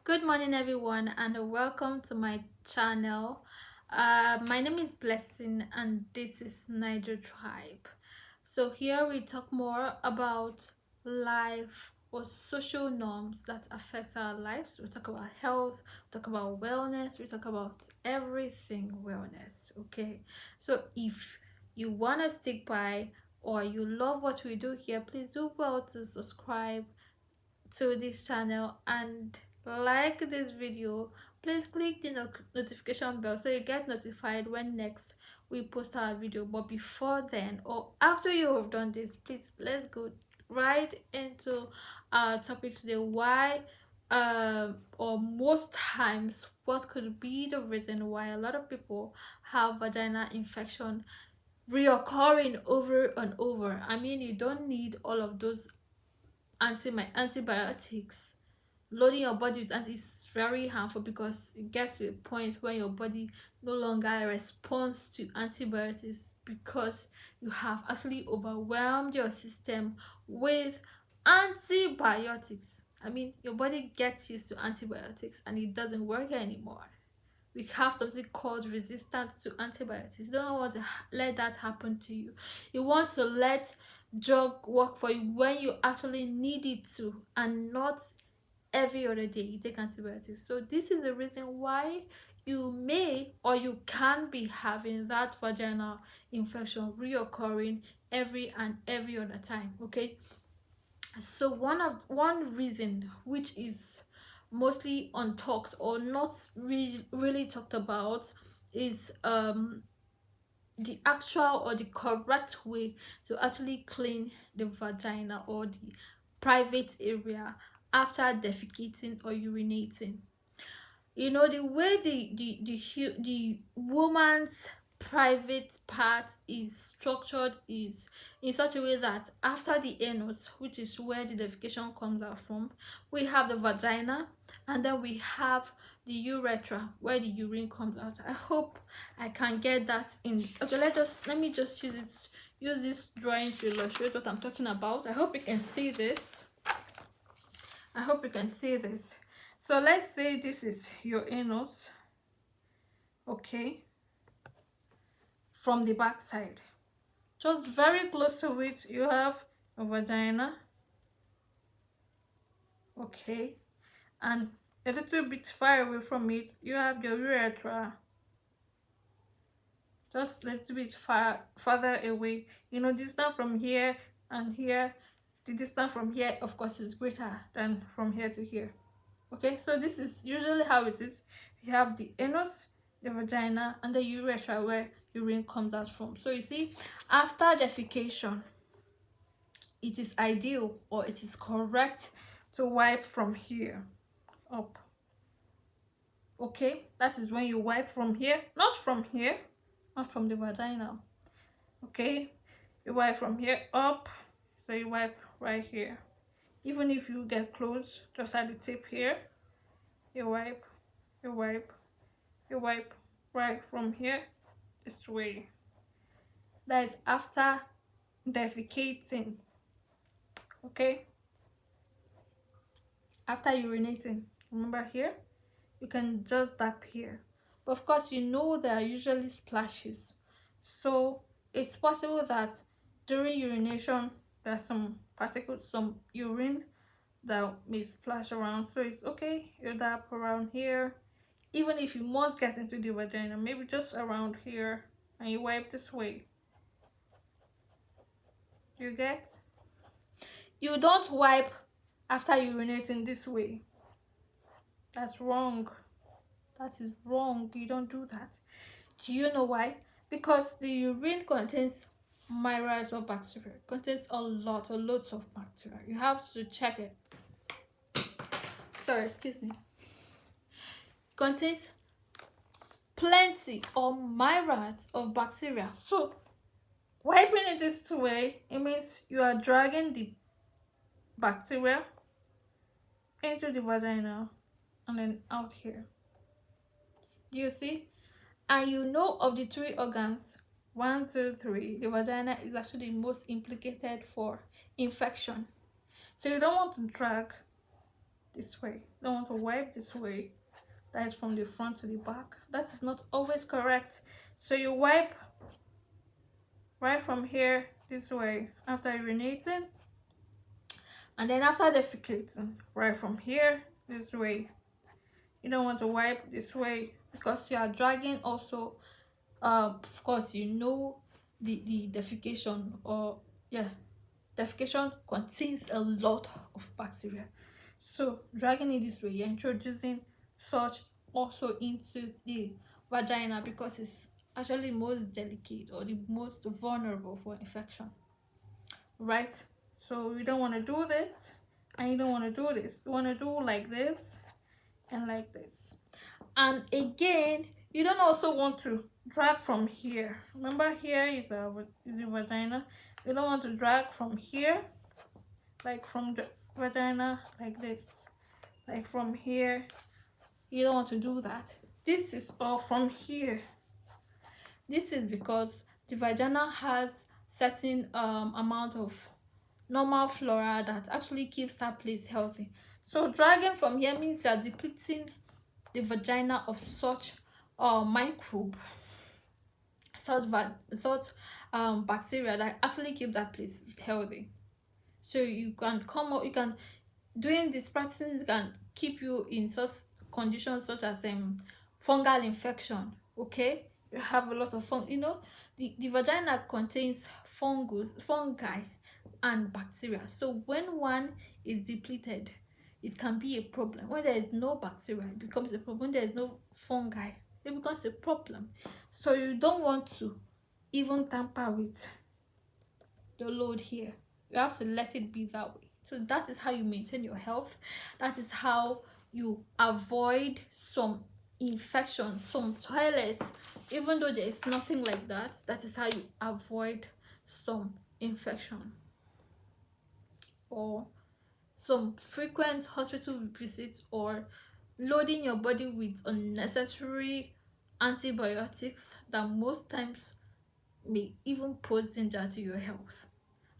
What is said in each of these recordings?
Good morning, everyone, and welcome to my channel. My name is Blessing, and this is Niger Tribe. So, here we talk more about life or social norms that affect our lives. We talk about health, we talk about wellness, we talk about everything wellness. Okay, so if you want to stick by or you love what we do here, please do well to subscribe to this channel and like this video. Please click the notification bell so you get notified when next we post our video. But before then, or after you have done this, please let's go right into our topic today. Why or most times what could be the reason why a lot of people have vaginal infection reoccurring over and over. I mean, you don't need all of those antibiotics. Loading your body with is very harmful because it gets to a point where your body no longer responds to antibiotics because you have actually overwhelmed your system with antibiotics. I mean, your body gets used to antibiotics and it doesn't work anymore. We have something called resistance to antibiotics. You don't want to let that happen to you. You want to let drug work for you when you actually need it to, and not every other day you take antibiotics. So this is the reason why you may or you can be having that vaginal infection reoccurring every other time. Okay, so one reason which is mostly untalked or not really talked about is the actual or the correct way to actually clean the vagina or the private area after defecating or urinating. You know, the way the woman's private part is structured is in such a way that after the anus, which is where the defecation comes out from, we have the vagina, and then we have the urethra where the urine comes out. I hope I can get that in. Okay, let me just use this drawing to illustrate what I'm talking about. I hope you can see this. So let's say this is your anus, okay, from the back side. Just very close to it, you have a vagina, okay, and a little bit far away from it, you have your urethra. Just a little bit farther away. You know, distance from here and here, the distance from here, of course, is greater than from here to here. Okay, so this is usually how it is. You have the anus, the vagina, and the urethra where urine comes out from. So you see, after defecation, it is ideal or it is correct to wipe from here up. Okay, that is when you wipe from here, not from here, not from the vagina. Okay, you wipe from here up, so you wipe right here. Even if you get close, just at the tip here, you wipe, you wipe, you wipe right from here this way. That is after defecating. Okay, after urinating, remember here, you can just dab here, but of course you know there are usually splashes, so it's possible that during urination there's some particles, some urine that may splash around. So it's okay, you dab around here. Even if you must get into the vagina, maybe just around here, and you wipe this way. You get? You don't wipe after urinating this way. That's wrong. That is wrong. You don't do that. Do you know why? Because the urine contains myriads of bacteria. It contains a lot or loads of bacteria. You have to check it. Sorry, excuse me. It contains plenty or myriads of bacteria. So wiping it this way, it means you are dragging the bacteria into the vagina and then out here. Do you see? And you know, of the three organs, 1, 2, 3, the vagina is actually most implicated for infection. So you don't want to drag this way. You don't want to wipe this way. That is from the front to the back. That's not always correct. So you wipe right from here this way after urinating, and then after defecating, right from here this way. You don't want to wipe this way because you are dragging also. Of course, you know the defecation, or yeah, defecation contains a lot of bacteria. So dragging it this way, you're introducing such also into the vagina because it's actually most delicate or the most vulnerable for infection, right? So you don't want to do this, and you don't want to do this. You want to do like this and like this. And again, you don't also want to drag from here. Remember, here is the vagina. You don't want to drag from here, like from the vagina, like this, like from here. You don't want to do that. This is all from here. This is because the vagina has certain amount of normal flora that actually keeps that place healthy. So dragging from here means you're depleting the vagina of such microbe, such bacteria that actually keep that place healthy. So you can come up, you can, doing this practicing can keep you in such conditions such as fungal infection. Okay, you have a lot of the vagina contains fungi and bacteria. So when one is depleted, it can be a problem. When there is no bacteria, it becomes a problem. When there is no fungi, it becomes a problem. So you don't want to even tamper with the load here. You have to let it be that way. So that is how you maintain your health. That is how you avoid some infections, some toilets. Even though there is nothing like that, that is how you avoid some infection or some frequent hospital visits, or loading your body with unnecessary antibiotics that most times may even pose danger to your health.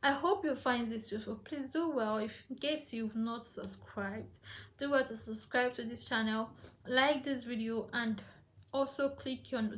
I hope you find this useful. Please do well, if in case you've not subscribed, do well to subscribe to this channel, like this video, and also click your